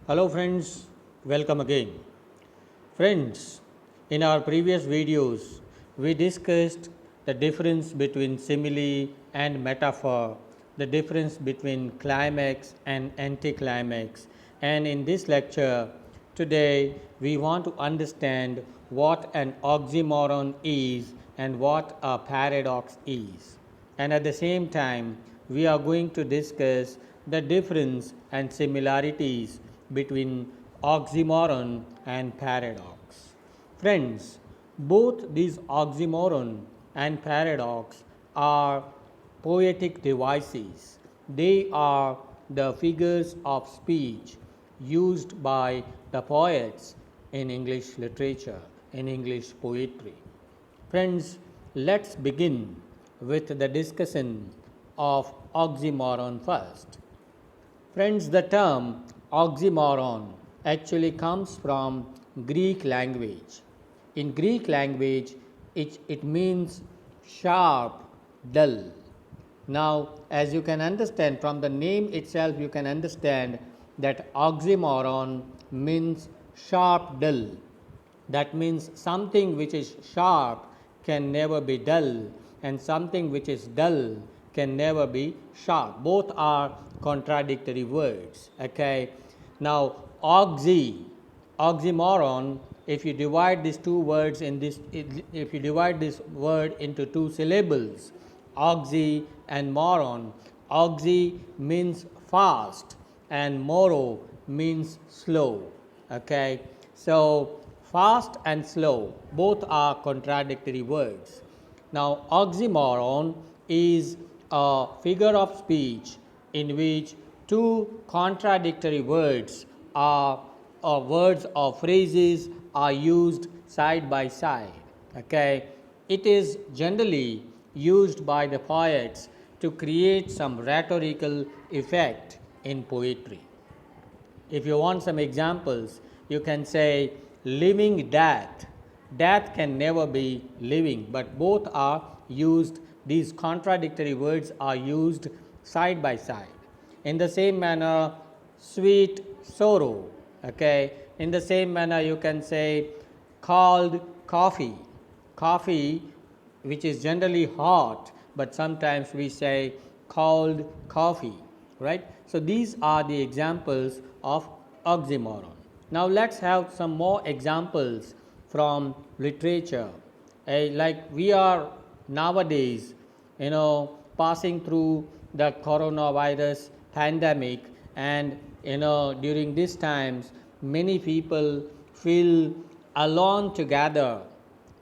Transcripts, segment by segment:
Hello friends, welcome again. Friends, in our previous videos, we discussed the difference between simile and metaphor, the difference between climax and anticlimax. And in this lecture, today we want to understand what an oxymoron is and what a paradox is. And at the same time, we are going to discuss the difference and similarities between oxymoron and paradox. Friends, both these oxymoron and paradox are poetic devices. They are the figures of speech used by the poets in English literature, in English poetry. Friends, let's begin with the discussion of oxymoron first. Friends, the term oxymoron actually comes from Greek language. In Greek language, it means sharp, dull. Now, as you can understand from the name itself, you can understand that oxymoron means sharp, dull. That means something which is sharp can never be dull, and something which is dull can never be sharp. Both are contradictory words. Okay. Now, oxymoron, if you divide these two words if you divide this word into two syllables, oxy and moron, oxy means fast and moro means slow. Okay. So, fast and slow both are contradictory words. Now, oxymoron is a figure of speech in which two contradictory words or words or phrases are used side by side. Okay, it is generally used by the poets to create some rhetorical effect in poetry. If you want some examples, you can say living death. Death can never be living, but both are used, these contradictory words are used side by side. In the same manner, sweet sorrow. Okay. In the same manner, you can say cold coffee. Coffee, which is generally hot, but sometimes we say cold coffee, right? So, these are the examples of oxymoron. Now, let's have some more examples from literature. Like we are nowadays, passing through the coronavirus pandemic, and during these times, many people feel alone together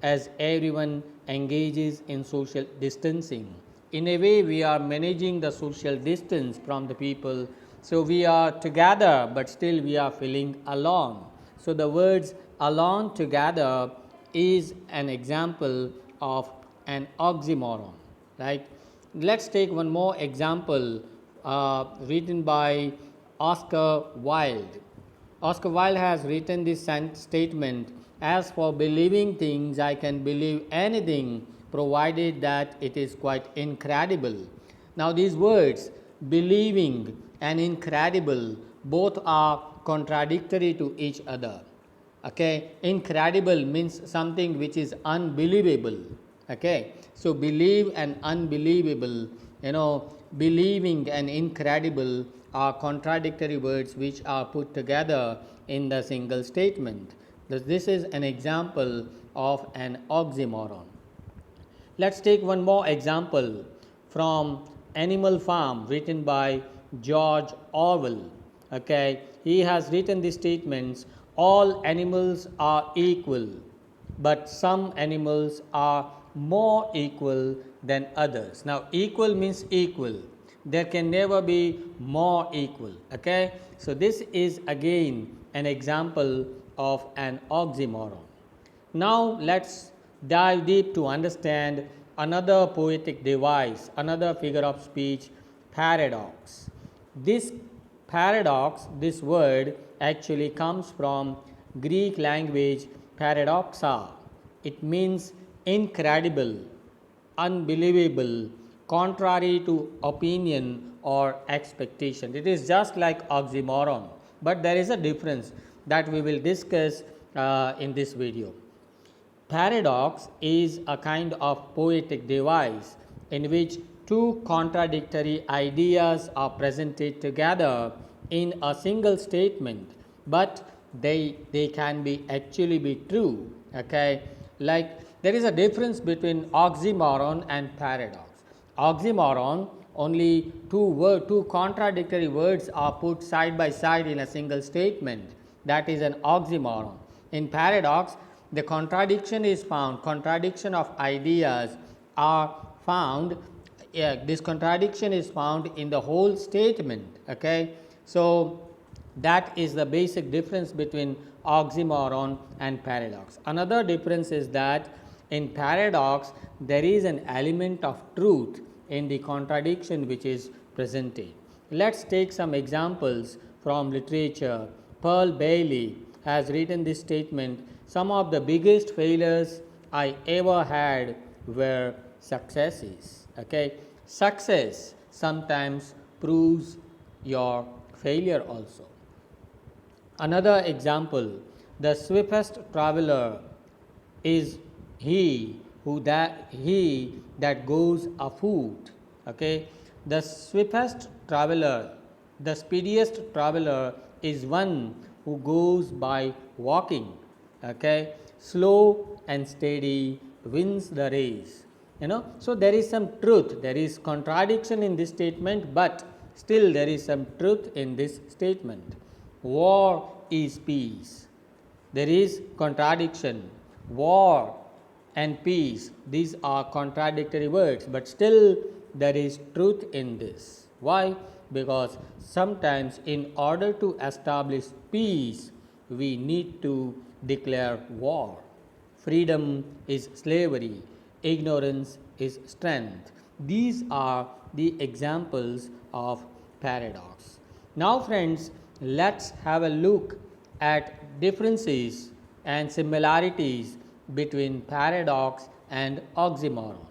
as everyone engages in social distancing. In a way, we are managing the social distance from the people. So, we are together, but still we are feeling alone. So, the words alone together is an example of an oxymoron, right? Let's take one more example written by Oscar Wilde. Oscar Wilde has written this statement: as for believing things, I can believe anything provided that it is quite incredible. Now, these words, believing and incredible, both are contradictory to each other. Okay, incredible means something which is unbelievable. Okay, so believe and unbelievable, believing and incredible are contradictory words which are put together in the single statement. This is an example of an oxymoron. Let's take one more example from Animal Farm, written by George Orwell. Okay, he has written these statements: all animals are equal, but some animals are more equal than others. Now, equal means equal. There can never be more equal. Okay, so this is again an example of an oxymoron. Now, let's dive deep to understand another poetic device, another figure of speech, paradox. This paradox, this word actually comes from Greek language paradoxa. It means incredible, unbelievable, contrary to opinion or expectation. It is just like oxymoron. but there is a difference that we will discuss in this video. Paradox is a kind of poetic device in which two contradictory ideas are presented together in a single statement, but they can be actually be true. Okay, like there is a difference between oxymoron and paradox. Oxymoron, only two contradictory words are put side by side in a single statement. That is an oxymoron. In paradox, the contradiction is found, contradiction of ideas are found. This contradiction is found in the whole statement. Okay, so that is the basic difference between oxymoron and paradox. Another difference is that in paradox there is an element of truth in the contradiction which is presented. Let's take some examples from literature. Pearl Bailey has written this statement: some of the biggest failures I ever had were successes. Okay, success sometimes proves your failure also. Another example: the swiftest traveler is he that goes afoot. Okay, the swiftest traveler, the speediest traveler is one who goes by walking. Okay, slow and steady wins the race. So there is some truth, there is contradiction in this statement, but still there is some truth in this statement. War is peace. There is contradiction. War and peace, these are contradictory words, but still there is truth in this. Why? Because sometimes in order to establish peace, we need to declare war. Freedom is slavery, ignorance is strength. These are the examples of paradox. Now friends, let's have a look at differences and similarities between paradox and oxymoron.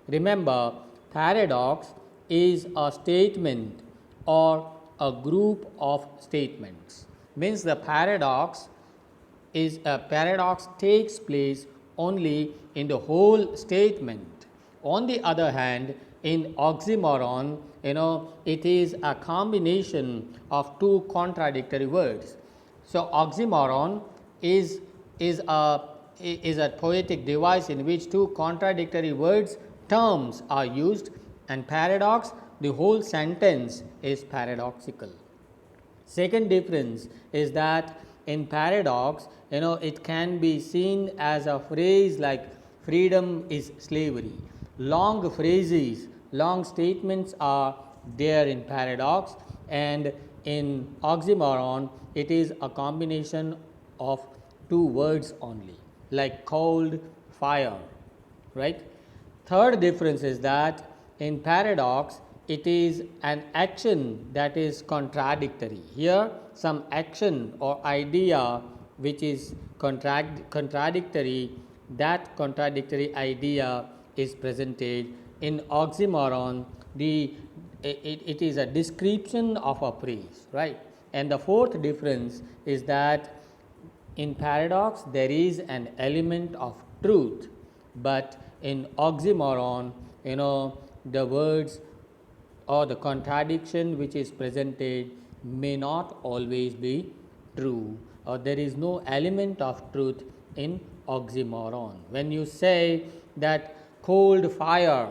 Remember, paradox is a statement or a group of statements. Means the paradox takes place only in the whole statement. On the other hand, in oxymoron, it is a combination of two contradictory words. So oxymoron is a poetic device in which two contradictory words, terms are used, and paradox, the whole sentence is paradoxical. Second difference is that in paradox, it can be seen as a phrase like freedom is slavery. Long phrases, long statements are there in paradox, and in oxymoron, it is a combination of two words only, like cold, fire, right? Third difference is that in paradox, it is an action that is contradictory. Here, some action or idea which is contradictory, that contradictory idea is presented. In oxymoron, it is a description of a phrase, right? And the fourth difference is that in paradox there is an element of truth, but in oxymoron, the words or the contradiction which is presented may not always be true, or there is no element of truth in oxymoron. When you say that cold fire,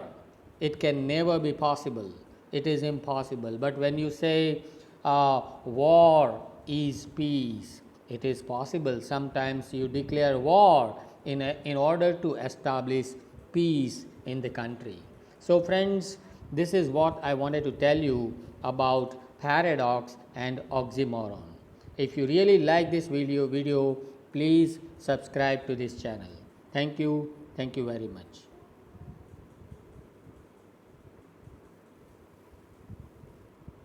it can never be possible, it is impossible. But when you say war is peace, it is possible. Sometimes you declare war in order to establish peace in the country. So friends, this is what I wanted to tell you about paradox and oxymoron. If you really like this video, please subscribe to this channel. Thank you very much.